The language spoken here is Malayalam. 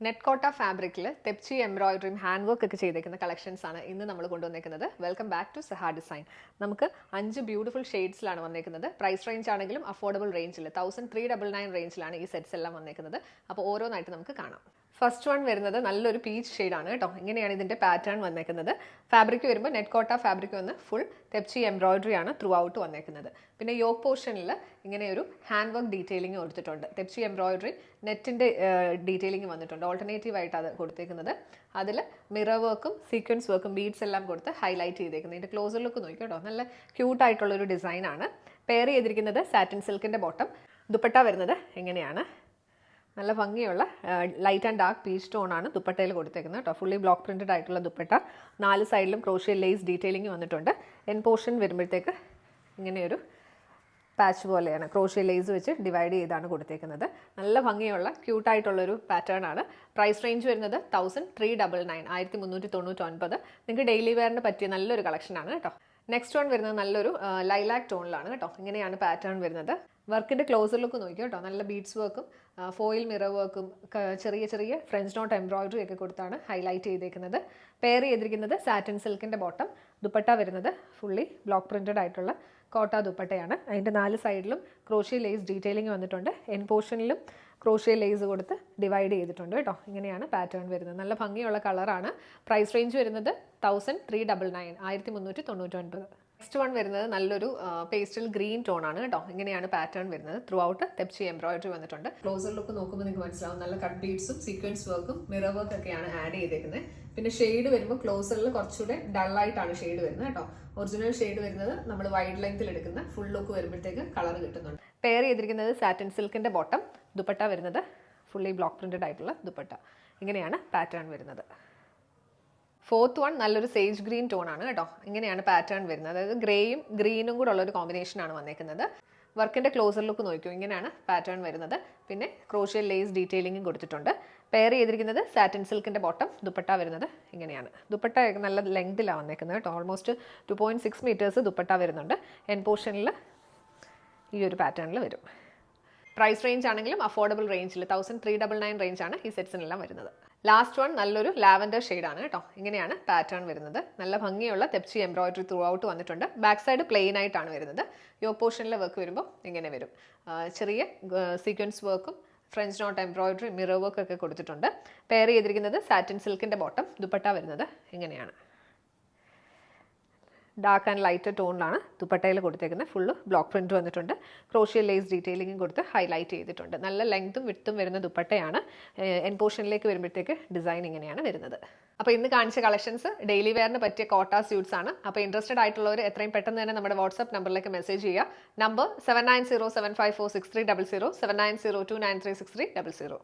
നെറ്റ്കോട്ട ഫാബ്രിക്കിൽ തെപ്ചി എംബ്രോയിഡറിയും ഹാൻഡ് വർക്ക് ഒക്കെ ചെയ്തേക്കുന്ന കളക്ഷൻസ് ആണ് ഇന്ന് നമ്മൾ കൊണ്ടുവന്നേക്കുന്നത്. വെൽക്കം ബാക്ക് ടു സഹാ ഡിസൈൻ. നമുക്ക് 5 ബ്യൂട്ടിഫുൾ ഷെയ്ഡ്സിലാണ് വന്നേക്കുന്നത്. പ്രൈസ് റേഞ്ച് ആണെങ്കിലും അഫോർഡബിൾ റേഞ്ചിൽ 1399 റേഞ്ചിലാണ് ഈ സെറ്റ്സ് എല്ലാം വന്നേക്കുന്നത്. അപ്പോൾ ഓരോന്നായിട്ട് നമുക്ക് കാണാം. ഫസ്റ്റ് വൺ വരുന്നത് നല്ലൊരു പീച്ച് ഷെയ്ഡാണ് കേട്ടോ. ഇങ്ങനെയാണ് ഇതിൻ്റെ പാറ്റേൺ വന്നേക്കുന്നത്. ഫാബ്രിക് വരുമ്പോൾ നെറ്റ്കോട്ട ഫാബ്രിക് വന്ന് ഫുൾ തെപ്ചി എംബ്രോയിഡറി ആണ് ത്രൂ ഔട്ട് വന്നേക്കുന്നത്. പിന്നെ യോക്ക് പോർഷനിൽ ഇങ്ങനെ ഒരു ഹാൻഡ് വർക്ക് ഡീറ്റെയിലിംഗ് കൊടുത്തിട്ടുണ്ട്. തെപ്ചി എംബ്രോയിഡറി നെറ്റിൻ്റെ ഡീറ്റെയിലിംഗ് വന്നിട്ടുണ്ട്. ഓൾട്ടർനേറ്റീവ് ആയിട്ട് അത് കൊടുത്തേക്കുന്നത്. അതിൽ മിറർ വർക്കും സീക്വൻസ് വർക്കും ബീഡ്സ് എല്ലാം കൊടുത്ത് ഹൈലൈറ്റ് ചെയ്തേക്കുന്നത്. ഇതിൻ്റെ ക്ലോസർ ലുക്ക് നോക്കി കേട്ടോ. നല്ല ക്യൂട്ടായിട്ടുള്ളൊരു ഡിസൈനാണ്. പെയർ ചെയ്തിരിക്കുന്നത് സാറ്റിൻ സിൽക്കിൻ്റെ ബോട്ടം. ദുപ്പട്ട വരുന്നത് എങ്ങനെയാണ്, നല്ല ഭംഗിയുള്ള ലൈറ്റ് ആൻഡ് ഡാർക്ക് പീച്ച് ടോണാണ് ദുപ്പട്ടയിൽ കൊടുത്തേക്കുന്നത് കേട്ടോ. ഫുള്ളി ബ്ലോക്ക് പ്രിൻറ്റഡ് ആയിട്ടുള്ള ദുപ്പട്ട. 4 സൈഡിലും ക്രോഷ്യ ലേസ് ഡീറ്റെയിലിംഗ് വന്നിട്ടുണ്ട്. എൻ പോർഷൻ വരുമ്പോഴത്തേക്ക് ഇങ്ങനെയൊരു പാച്ച് പോലെയാണ് ക്രോഷ്യ ലേസ് വെച്ച് ഡിവൈഡ് ചെയ്താണ് കൊടുത്തേക്കുന്നത്. നല്ല ഭംഗിയുള്ള ക്യൂട്ടായിട്ടുള്ളൊരു പാറ്റേൺ ആണ്. പ്രൈസ് റേഞ്ച് വരുന്നത് 1399 1399. നിങ്ങൾക്ക് ഡെയിലി വെയറിന് പറ്റിയ നല്ലൊരു കളക്ഷനാണ് കേട്ടോ. നെക്സ്റ്റ് വൺ വരുന്നത് നല്ലൊരു ലൈലാക്ക് ടോണിലാണ് കേട്ടോ. ഇങ്ങനെയാണ് പാറ്റേൺ വരുന്നത്. വർക്കിൻ്റെ ക്ലോസർ ലുക്ക് നോക്കി കേട്ടോ. നല്ല ബീഡ്സ് വർക്കും ഫോയിൽ മിറർ വർക്കും ചെറിയ ചെറിയ ഫ്രഞ്ച് നോട്ട് എംബ്രോയിഡറി ഒക്കെ കൊടുത്താണ് ഹൈലൈറ്റ് ചെയ്തേക്കുന്നത്. പെയർ ചെയ്തിരിക്കുന്നത് സാറ്റിൻ സിൽക്കിൻ്റെ ബോട്ടം. ദുപ്പട്ട വരുന്നത് ഫുള്ളി ബ്ലോക്ക് പ്രിൻറ്റഡ് ആയിട്ടുള്ള കോട്ട ദുപ്പട്ടയാണ്. അതിൻ്റെ 4 സൈഡിലും ക്രോഷ്യ ലേസ് ഡീറ്റെയിലിംഗ് വന്നിട്ടുണ്ട്. എൻ പോർഷനിലും ക്രോഷ്യ ലേസ് കൊടുത്ത് ഡിവൈഡ് ചെയ്തിട്ടുണ്ട് കേട്ടോ. ഇങ്ങനെയാണ് പാറ്റേൺ വരുന്നത്. നല്ല ഭംഗിയുള്ള കളറാണ്. പ്രൈസ് റേഞ്ച് വരുന്നത് 1399 1399. നെക്സ്റ്റ് വൺ വരുന്നത് നല്ലൊരു പേസ്റ്റൽ ഗ്രീൻ ടോൺ ആണ് കേട്ടോ. ഇങ്ങനെയാണ് പാറ്റേൺ വരുന്നത്. ത്രൂ ഔട്ട് തെപ്ചി എംബ്രോയിഡറി വന്നിട്ടുണ്ട്. ക്ലോസർ ലുക്ക് നോക്കുമ്പോൾ നിങ്ങൾക്ക് മനസ്സിലാവും. നല്ല കട്ട് ബീഡ്സും സീക്വൻസ് വർക്കും മിറർ വർക്ക് ഒക്കെയാണ് ആഡ് ചെയ്തേക്കുന്നത്. പിന്നെ ഷെയ്ഡ് വരുമ്പോൾ ക്ലോസറിൽ കുറച്ചുകൂടെ ഡള്ളായിട്ടാണ് ഷെയ്ഡ് വരുന്നത് കേട്ടോ. ഒറിജിനൽ ഷെയ്ഡ് വരുന്നത് നമ്മൾ വൈഡ് ലെങ്ത്തിൽ എടുക്കുന്ന ഫുൾ ലുക്ക് വരുമ്പോഴത്തേക്ക് കളർ കിട്ടുന്നുണ്ട്. പെയർ ചെയ്തിരിക്കുന്നത് സാറ്റിൻ സിൽക്കിൻ്റെ ബോട്ടം. ദുപ്പട്ട വരുന്നത് ഫുള്ളി ബ്ലോക്ക് പ്രിൻറ്റഡ് ആയിട്ടുള്ള ദുപ്പട്ട. ഇങ്ങനെയാണ് പാറ്റേൺ വരുന്നത്. ഫോർത്ത് വൺ നല്ലൊരു സേജ് ഗ്രീൻ ടോൺ ആണ് കേട്ടോ. ഇങ്ങനെയാണ് പാറ്റേൺ വരുന്നത്. അതായത് ഗ്രേയും ഗ്രീനും കൂടെ ഉള്ളൊരു കോമ്പിനേഷനാണ് വന്നേക്കുന്നത്. വർക്കിൻ്റെ ക്ലോസർ ലുക്ക് നോക്കിയോ. ഇങ്ങനെയാണ് പാറ്റേൺ വരുന്നത്. പിന്നെ ക്രോഷ്യ ലേസ് ഡീറ്റെയിലിംഗും കൊടുത്തിട്ടുണ്ട്. പെയർ ചെയ്തിരിക്കുന്നത് സാറ്റിൻ സിൽക്കിൻ്റെ ബോട്ടം. ദുപ്പട്ട വരുന്നത് ഇങ്ങനെയാണ്. ദുപ്പട്ട നല്ല ലെങ്തിലാണ് വന്നേക്കുന്നത് കേട്ടോ. ഓൾമോസ്റ്റ് 2.6 മീറ്റേഴ്സ് ദുപ്പട്ട വരുന്നുണ്ട്. എൻ പോർഷനിൽ ഈ ഒരു പാറ്റേണിൽ വരും. പ്രൈസ് റേഞ്ച് ആണെങ്കിലും അഫോർഡബിൾ റേഞ്ചിൽ 1399 റേഞ്ചാണ് ഈ സെറ്റ്സിനെല്ലാം വരുന്നത്. ലാസ്റ്റ് വൺ നല്ലൊരു ലാവൻഡർ ഷെയ്ഡാണ് കേട്ടോ. ഇങ്ങനെയാണ് പാറ്റേൺ വരുന്നത്. നല്ല ഭംഗിയുള്ള തെപ്ചി എംബ്രോയിഡറി ത്രൂ ഔട്ട് വന്നിട്ടുണ്ട്. ബാക്ക് സൈഡ് പ്ലെയിൻ ആയിട്ടാണ് വരുന്നത്. യോക്ക് പോർഷനിലെ വർക്ക് വരുമ്പോൾ ഇങ്ങനെ വരും. ചെറിയ സീക്വൻസ് വർക്കും French not embroidery mirror work ഒക്കെ കൊടുത്തിട്ടുണ്ട്. പെയർ ചെയ്തിരിക്കുന്നത് സാറ്റിൻ സിൽക്കിൻ്റെ ബോട്ടം. ദുപ്പട്ട വരുന്നത് ഇങ്ങനെയാണ്. ഡാർക്ക് ആൻഡ് ലൈറ്റ് ടോണിലാണ് ദുപ്പട്ടയിൽ കൊടുത്തേക്കുന്നത്. ഫുള്ള് ബ്ലോക്ക് പ്രിൻറ്റ് വന്നിട്ടുണ്ട്. ക്രോഷ്യ ലേസ് ഡീറ്റെയിലിംഗും കൊടുത്ത് ഹൈലൈറ്റ് ചെയ്തിട്ടുണ്ട്. നല്ല ലെങ്ത്തും വിഡ്ത്തും വരുന്ന ദുപ്പട്ടയാണ്. എൻ പോർഷനിലേക്ക് വരുമ്പോഴത്തേക്ക് ഡിസൈൻ ഇങ്ങനെയാണ് വരുന്നത്. അപ്പോൾ ഇന്ന് കാണിച്ച കളക്ഷൻസ് ഡെയിലി വെയറിന് പറ്റിയ കോട്ട സ്യൂട്ട്സ് ആണ്. അപ്പോൾ ഇൻട്രസ്റ്റഡ് ആയിട്ടുള്ളവർ എത്രയും പെട്ടെന്ന് തന്നെ നമ്മുടെ വാട്സ്ആപ്പ് നമ്പറിലേക്ക് മെസ്സേജ് ചെയ്യുക. നമ്പർ 7907546300 7902936300.